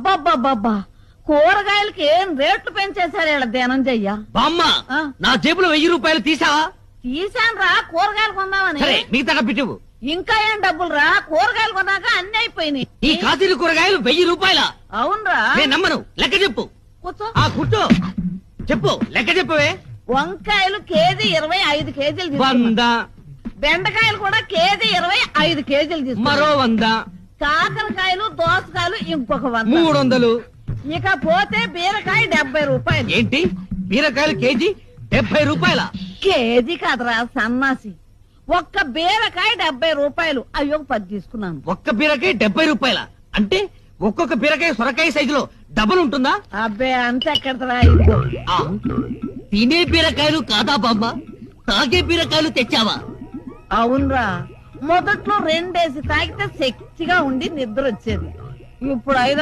అబ్బబ్బబ్బబ్బా కూరగాయలకి ఏం రేట్లు పెంచేశారు ఇలా ధనంజయ్య. బామ్మ నా జేబులో 1000 రూపాయలు తీసావా? తీసాను రా కూరగాయలు కొందామని. సరే మిగతా డబ్బిటివు. ఇంకా ఏం డబ్బులు రా, కూరగాయలు కొన్నాక అన్ని అయిపోయినాయి. ఈ కాశీలు కూరగాయలు 1000 రూపాయల? అవునరా. నేను నమ్మను, లెక్క చెప్పు. కూర్చో. కూర్చో చెప్పు, లెక్క చెప్పవే. వంకాయలు కేజీ 25 కేజీలు తీసుకున్నా. 100. బెండకాయలు కూడా కేజీ 25 కేజీలు తీసుకున్నా. మరో 100. కాకరకాయలు దోసకాయలు ఇంకొక 100. 300. ఇక పోతే బీరకాయ 70 రూపాయలు. ఏంటి బీరకాయలు కేజీ 70 రూపాయల? కేజీ కాదురా సన్నాసి, ఒక్క బీరకాయ 70 రూపాయలు. అయ్యో 10 తీసుకున్నాను. ఒక్క బీరకాయ 70 రూపాయల అంటే ఒక్కొక్క బీరకాయ సొరకాయ సైజులో డబల్ ఉంటుందా? అబ్బే అంత ఎక్కడరా. తినే బీరకాయలు కాదా బామ్మ, తాగే బీరకాయలు తెచ్చావా? అవునరా, మొదట్లో 2 తాగితే శక్తిగా ఉండి నిద్ర వచ్చేది. ఇప్పుడు 5